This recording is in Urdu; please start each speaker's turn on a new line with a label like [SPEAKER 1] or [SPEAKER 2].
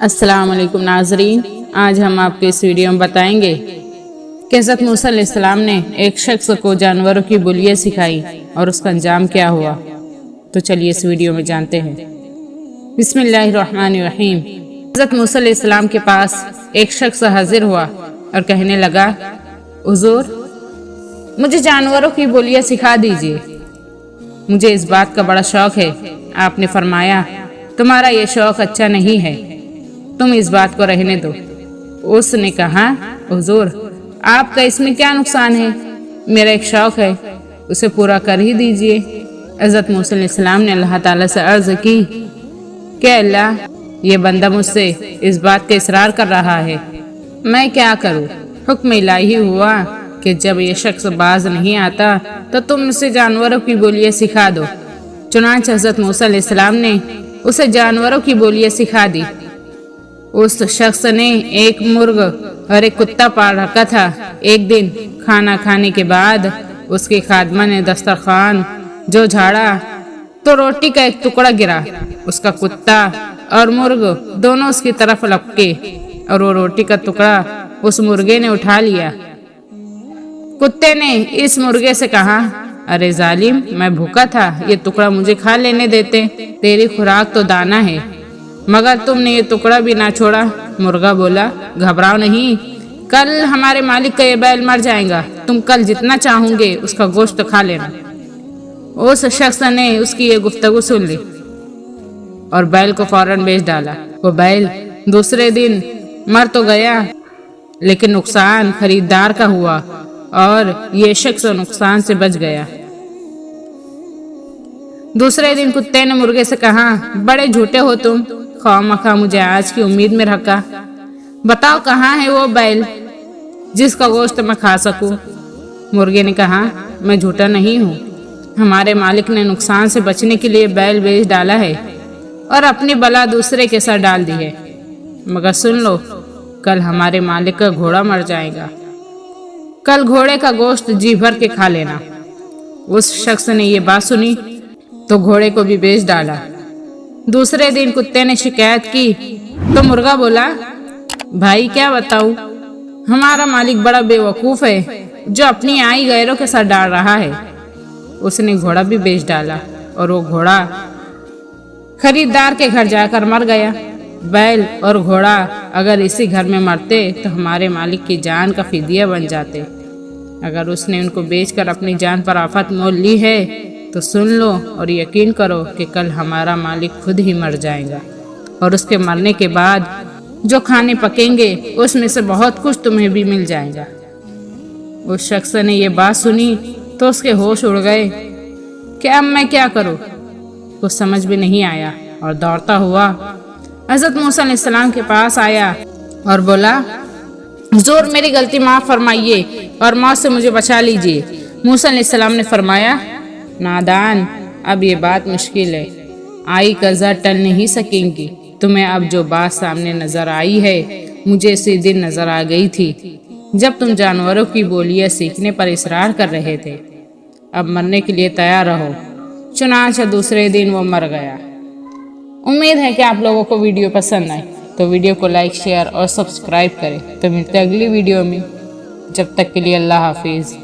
[SPEAKER 1] السلام علیکم ناظرین، آج ہم آپ کو اس ویڈیو میں بتائیں گے کہ حضرت موسیٰ علیہ السلام نے ایک شخص کو جانوروں کی بولیاں سکھائی اور اس کا انجام کیا ہوا۔ تو چلیے اس ویڈیو میں جانتے ہیں۔ بسم اللہ الرحمن الرحیم۔ حضرت موسیٰ علیہ السلام کے پاس ایک شخص حاضر ہوا اور کہنے لگا، حضور مجھے جانوروں کی بولیاں سکھا دیجیے، مجھے اس بات کا بڑا شوق ہے۔ آپ نے فرمایا، تمہارا یہ شوق اچھا نہیں ہے، تم اس بات کو رہنے دو۔ اس نے کہا، حضور آپ کا اس میں کیا نقصان ہے؟ میرا ایک شوق ہے، اسے پورا کر ہی دیجئے۔ حضرت موسیٰ علیہ السلام نے اللہ تعالیٰ سے عرض کی کہ اللہ، یہ بندہ مجھ سے اس بات کا اصرار کر رہا ہے، میں کیا کروں؟ حکم الہی ہوا کہ جب یہ شخص باز نہیں آتا تو تم اسے جانوروں کی بولیاں سکھا دو۔ چنانچہ حضرت موسیٰ علیہ السلام نے اسے جانوروں کی بولیاں سکھا دی۔ اس شخص نے ایک مرغ اور ایک کتا پال رکھا تھا۔ ایک دن کھانا کھانے کے بعد اس کی خادمہ نے دسترخوان جو جھاڑا تو روٹی کا ایک ٹکڑا گرا۔ اس کا کتا اور مرغ دونوں اس کی طرف لپکے اور وہ روٹی کا ٹکڑا اس مرغے نے اٹھا لیا۔ کتے نے اس مرغے سے کہا، ارے ظالم، میں بھوکا تھا، یہ ٹکڑا مجھے کھا لینے دیتے، تیری خوراک تو دانہ ہے، مگر تم نے یہ ٹکڑا بھی نہ چھوڑا۔ مرغا بولا، گھبراؤ نہیں، کل ہمارے مالک کا یہ بیل مر جائے گا، تم کل جتنا چاہوں گے اس کا گوشت کھا لینا۔ اس شخص نے اس کی یہ گفتگو سن لی اور بیل کو فوراً بیچ ڈالا۔ وہ بیل دوسرے دن مر تو گیا، لیکن نقصان خریدار کا ہوا اور یہ شخص نقصان سے بچ گیا۔ دوسرے دن کتے نے مرغے سے کہا، بڑے جھوٹے ہو تم، خواہ مخواہ مجھے آج کی امید میں رکھا، بتاؤ کہاں ہے وہ بیل جس کا گوشت میں کھا سکوں؟ مرغے نے کہا، میں جھوٹا نہیں ہوں، ہمارے مالک نے نقصان سے بچنے کے لیے بیل بیچ ڈالا ہے اور اپنی بلا دوسرے کے سر ڈال دی ہے، مگر سن لو، کل ہمارے مالک کا گھوڑا مر جائے گا، کل گھوڑے کا گوشت جی بھر کے کھا لینا۔ اس شخص نے یہ بات سنی تو گھوڑے کو بھی بیچ ڈالا۔ دوسرے دن کتے نے شکایت کی تو مرغا بولا، بھائی کیا بتاؤں، ہمارا مالک بڑا بے وقوف ہے جو اپنی آئی غیروں کے ساتھ ڈال رہا ہے۔ اس نے گھوڑا بھی بیچ ڈالا اور وہ گھوڑا خریدار کے گھر جا کر مر گیا۔ بیل اور گھوڑا اگر اسی گھر میں مرتے تو ہمارے مالک کی جان کا فدیہ بن جاتے، اگر اس نے ان کو بیچ کر اپنی جان پر آفت مول لی ہے تو سن لو اور یقین کرو کہ کل ہمارا مالک خود ہی مر جائے گا، اور اس کے مرنے کے بعد جو کھانے پکیں گے اس میں سے بہت کچھ تمہیں بھی مل جائے گا۔ اس شخص نے یہ بات سنی تو اس کے ہوش اڑ گئے کہ اب میں کیا کروں، کچھ سمجھ بھی نہیں آیا اور دوڑتا ہوا حضرت موسیٰ علیہ السلام کے پاس آیا اور بولا، حضور میری غلطی معاف فرمائیے اور موت سے مجھے بچا لیجیے۔ موسیٰ علیہ السلام نے فرمایا، نادان، اب یہ بات مشکل ہے، آئی قضا ٹل نہیں سکیں گی، تمہیں اب جو بات سامنے نظر آئی ہے مجھے اسی دن نظر آ گئی تھی جب تم جانوروں کی بولیاں سیکھنے پر اصرار کر رہے تھے، اب مرنے کے لیے تیار رہو۔ چنانچہ دوسرے دن وہ مر گیا۔ امید ہے کہ آپ لوگوں کو ویڈیو پسند آئے، تو ویڈیو کو لائک، شیئر اور سبسکرائب کریں۔ تو ملتے اگلی ویڈیو میں، جب تک کے لیے اللہ حافظ۔